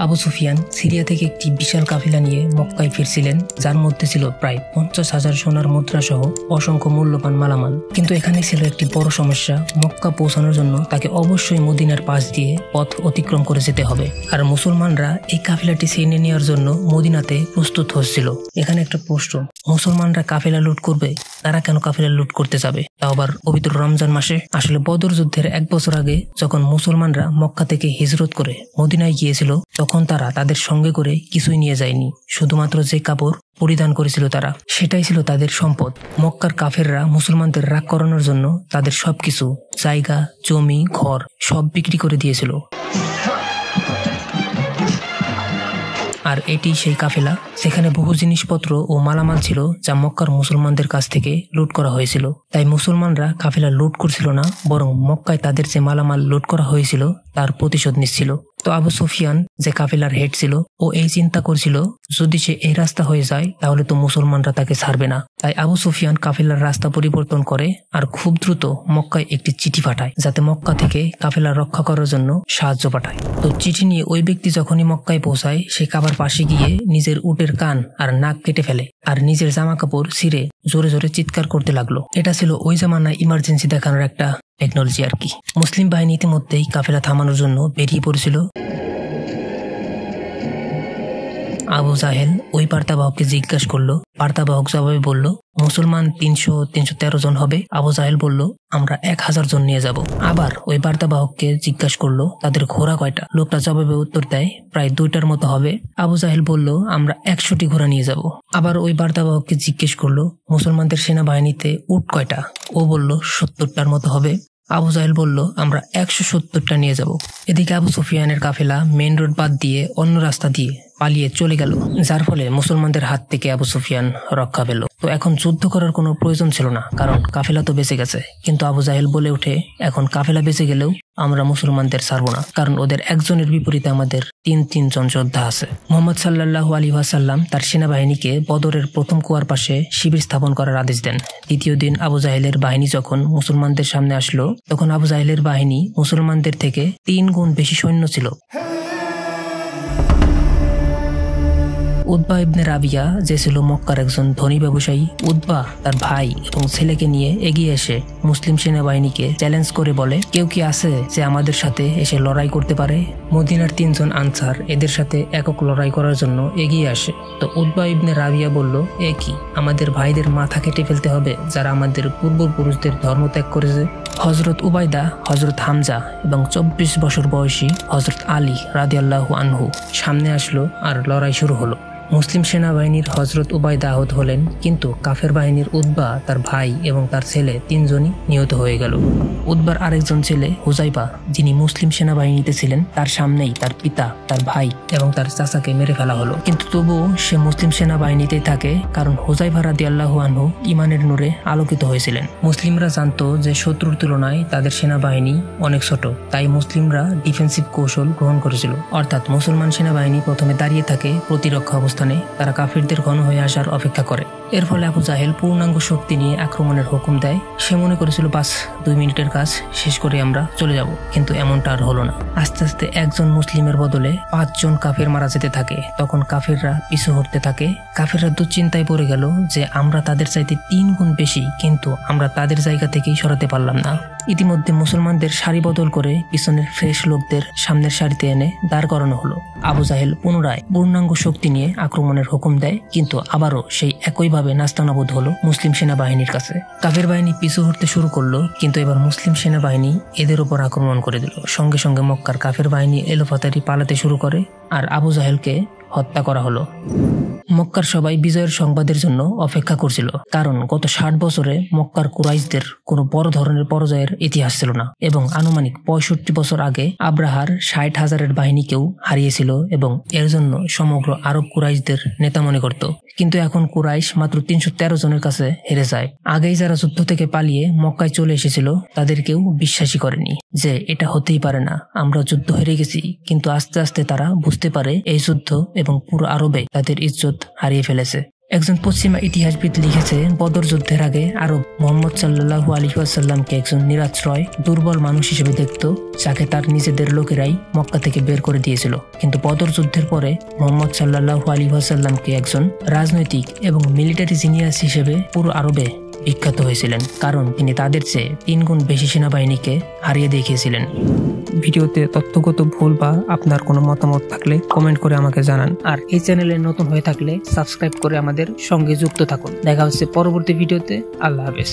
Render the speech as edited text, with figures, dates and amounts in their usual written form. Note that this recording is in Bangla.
আবু সুফিয়ান সিরিয়া থেকে একটি বিশাল কাফিলা নিয়ে মক্কায় ফিরছিলেন, যার মধ্যে ছিল প্রায় 50,000 সোনার মুদ্রা সহ অসংখ্য মূল্যবান মালামাল। কিন্তু এখানে ছিল একটি বড় সমস্যা। মক্কা পৌঁছানোর জন্য তাকে অবশ্যই মদিনার পাশ দিয়ে পথ অতিক্রম করে যেতে হবে, আর মুসলমানরা এই কাফিলাটি ছিনিয়ে নেওয়ার জন্য মদিনাতে প্রস্তুত হচ্ছিল। এখানে একটা প্রশ্ন, মুসলমানরা কাফিলা লুট করবে, তারা কেন কাফিলা লুট করতে যাবে, তাও আবার পবিত্র রমজান মাসে? আসলে বদর যুদ্ধের 1 বছর আগে যখন মুসলমানরা মক্কা থেকে হিজরত করে মদিনায় গিয়েছিল, তখন তারা তাদের সঙ্গে করে কিছুই নিয়ে যায়নি। শুধুমাত্র যে কাপড় পরিধান করেছিল তারা, সেটাই ছিল তাদের সম্পদ। মক্কার কাফেররা মুসলমানদের রাগ করানোর জন্য তাদের সবকিছু, জায়গা, জমি, ঘর সব বিক্রি করে দিয়েছিল। আর এটি সেই কাফেলা যেখানে বহু জিনিসপত্র ও মালামাল ছিল যা মক্কার মুসলমানদের কাছ থেকে লুট করা হয়েছিল। তাই মুসলমানরা কাফেলা লুট করছিল না, বরং মক্কায় তাদের যে মালামাল লুট করা হয়েছিল তার প্রতিশোধ নিচ্ছিল। তো আবু সুফিয়ান যে কাফেলার হেড ছিল, ও এই চিন্তা করছিল যদি সে এই রাস্তা হয়ে যায় তাহলে তো মুসলমানরা তাকে ছাড়বে না। তাই আবু সুফিয়ান কাফেলার রাস্তা পরিবর্তন করে আর খুব দ্রুত মক্কায় একটি চিঠি পাঠায়, যাতে মক্কা থেকে কাফেলা রক্ষা করার জন্য সাহায্য পাঠায়। তো চিঠি নিয়ে ওই ব্যক্তি যখনই মক্কায় পৌঁছায়, সে কাবার পাশে গিয়ে নিজের উটের কান আর নাক কেটে ফেলে আর নিজের জামা কাপড় ছিঁড়ে জোরে জোরে চিৎকার করতে লাগলো। এটা ছিল ওই জামানায় ইমার্জেন্সি দেখানোর একটা টেকনোলজি আর কি। মুসলিম বাহিনী ইতিমধ্যেই কাফেলা থামানোর জন্য বেরিয়ে পড়েছিল। আবু জাহেল ওই বার্তাবাহককে জিজ্ঞাসা করলো। বার্তাবাহক জবাবে বলল, মুসলমান 313 জন হবে। আবু জাহেল বলল, আমরা 1000 জন নিয়ে যাব। আবার ওই বার্তাবাহককে জিজ্ঞাসা করলো, তাদের ঘোড়া কয়টা? লোকটা জবাবে উত্তর দেয়, প্রায় 2টার মতো হবে। আবু জাহেল বলল, আমরা 100টি ঘোড়া নিয়ে যাব। আবার ওই বার্তাবাহককে জিজ্ঞেস করলো, মুসলমানদের সেনাবাহিনীতে উট কয়টা? ও বলল, 70টার মতো হবে। আবু জাহেল বলল, আমরা 170টা নিয়ে যাব। এদিকে আবু সুফিয়ানের কাফেলা মেইন রোড বাদ দিয়ে অন্য রাস্তা দিয়ে পালিয়ে চলে গেল, যার ফলে মুসলমানদের হাত থেকে আবু সুফিয়ান রক্ষা পেল। তো এখন যুদ্ধ করার কোনো প্রয়োজন ছিল না, কারণ কাফেলা তো বেঁচে গেছে। কিন্তু আবু জাহেল বলে ওঠে, এখন কাফেলা বেঁচে গেলেও আমরা মুসলমানদের ছাড়বো না, কারণ ওদের একজনের বিপরীতে আমাদের 3 জন যোদ্ধা আছে। মুহাম্মদ সাল্লাল্লাহু আলাইহি ওয়াসাল্লাম তার সেনাবাহিনীকে বদরের প্রথম কুয়ার পাশে শিবির স্থাপন করার আদেশ দেন। দ্বিতীয় দিন আবু জাহেলের বাহিনী যখন মুসলমানদের সামনে আসলো, তখন আবু জাহেলের বাহিনী মুসলমানদের থেকে 3 গুণ বেশি সৈন্য ছিল। উতবা ইবনে রাবিয়া, যে ছিল মক্কার একজন ধনী ব্যবসায়ী, উতবা তার ভাই এবং ছেলেকে নিয়ে এগিয়ে এসে মুসলিম সেনাবাহিনীকে চ্যালেঞ্জ করে বলে, কেউ কি আছে যে আমাদের সাথে এসে লড়াই করতে পারে? মদিনার 3 জন আনসার এদের সাথে একক লড়াই করার জন্য এগিয়ে আসে। তো উতবা ইবনে রাবিয়া বলল, এ কি, আমাদের ভাইদের মাথা কেটে ফেলতে হবে যারা আমাদের পূর্বপুরুষদের ধর্ম ত্যাগ করেছে? হযরত উবাইদা, হযরত হামজা এবং 24 বছর বয়সী হযরত আলী রাদিয়াল্লাহু আনহু সামনে আসলো আর লড়াই শুরু হলো। মুসলিম সেনাবাহিনীর হযরত উবাইদা আহত হলেন, কিন্তু কাফের বাহিনীর উতবা, তার ভাই এবং তার ছেলে 3 জনই নিহত হয়ে গেল। উতবার আরেকজন ছেলে হুজাইফা, যিনি মুসলিম সেনাবাহিনীতে ছিলেন, তার সামনেই তার পিতা, তার ভাই এবং তার চাচাকে মেরে ফেলা হলো। কিন্তু তবুও সে মুসলিম সেনাবাহিনীতেই থাকে, কারণ হুজাইফা রাদিয়াল্লাহু আনহু ঈমানের নূরে আলোকিত হয়েছিলেন। মুসলিমরা জানতো যে শত্রুর তুলনায় তাদের সেনাবাহিনী অনেক ছোট, তাই মুসলিমরা ডিফেন্সিভ কৌশল গ্রহণ করেছিল। অর্থাৎ মুসলমান সেনাবাহিনী প্রথমে দাঁড়িয়ে থাকে প্রতিরক্ষা অবস্থানে, তারা কাফিরদের ঘন হয়ে আসার অপেক্ষা করে। এর ফলে আবু জাহেল পূর্ণাঙ্গ শক্তি নিয়ে আক্রমণের হুকুম দেয়। সে মনে করেছিল 2 মিনিটের কাজ শেষ করে আমরা চলে যাব, কিন্তু এমনটা আর হলো না। আস্তে আস্তে একজন মুসলিমের বদলে 5 জন কাফের মারা যেতে থাকে। তখন কাফেররা পিছু হটতে থাকে। কাফেররা দুশ্চিন্তায় পড়ে গেল যে আমরা তাদের চাইতে 3 গুণ বেশি, কিন্তু আমরা তাদের জায়গা থেকেই সরাতে পারলাম না। ইতিমধ্যে মুসলমানদের সারি বদল করে পিছনের ফ্রেশ লোকদের সামনের সারিতে এনে দাঁড় করানো হলো। আবু জাহেল পুনরায় পূর্ণাঙ্গ শক্তি নিয়ে আক্রমণের হুকুম দেয়, কিন্তু আবারও সেই একইভাবে নাস্তানাবুদ হলো মুসলিম সেনাবাহিনীর কাছে। কাফের বাহিনী পিছু হটতে শুরু করলো, কিন্তু এবার মুসলিম সেনাবাহিনী এদের উপর আক্রমণ করে দিল। সঙ্গে সঙ্গে মক্কার কাফের বাহিনী এলোপাতাড়ি পালাতে শুরু করে আর আবু জাহেলকে হত্যা করা হলো। মক্কার সবাই বিজয়ের সংবাদের জন্য অপেক্ষা করছিল, কারণ গত 60 বছরে মক্কার কুরাইশদের কোনো বড় ধরনের পরাজয়ের ইতিহাস ছিল না, এবং আনুমানিক 65 বছর আগে আব্রাহার 60,000-এর বাহিনীকেও হারিয়েছিল এবং এর জন্য সমগ্র আরব কুরাইশদের নেতা মনে করত। কিন্তু এখন কুরাইশ মাত্র 313 জনের কাছে হেরে যায়। আগেই যারা যুদ্ধ থেকে পালিয়ে মক্কায় চলে এসেছিল তাদের কেউ বিশ্বাসই করেনি যে এটা হতেই পারে না, আমরা যুদ্ধ হেরে গেছি। কিন্তু আস্তে আস্তে তারা বুঝতে পারে এই যুদ্ধ এবং পুরো আরবে তাদের ইজ্জত হারিয়ে ফেলেছে। একজন পশ্চিমা ইতিহাসবিদ লিখেছে, বদর যুদ্ধের আগে আরব মুহাম্মদ সাল্লাল্লাহু আলাইহি ওয়াসাল্লামকে একজন নিরাশ্রয় দুর্বল মানুষ হিসেবে দেখত, যাকে তার নিজেদের লোকেরাই মক্কা থেকে বের করে দিয়েছিল। কিন্তু বদর যুদ্ধের পরে মুহাম্মদ সাল্লাল্লাহু আলাইহি ওয়াসাল্লামকে একজন রাজনৈতিক এবং মিলিটারি জিনিয়াস হিসেবে পুরো আরবে বিখ্যাত হয়েছিলেন, কারণ তিনি তাদের চেয়ে 3 গুণ বেশি সেনাবাহিনীকে হারিয়ে দেখিয়েছিলেন। ভিডিওতে তথ্যগত ভুল বা আপনার কোনো মতামত থাকলে কমেন্ট করে আমাকে জানান। আর এই চ্যানেলে নতুন হয়ে থাকলে সাবস্ক্রাইব করে আমাদের সঙ্গে যুক্ত থাকুন। দেখা হচ্ছে পরবর্তী ভিডিওতে। আল্লাহ হাফেজ।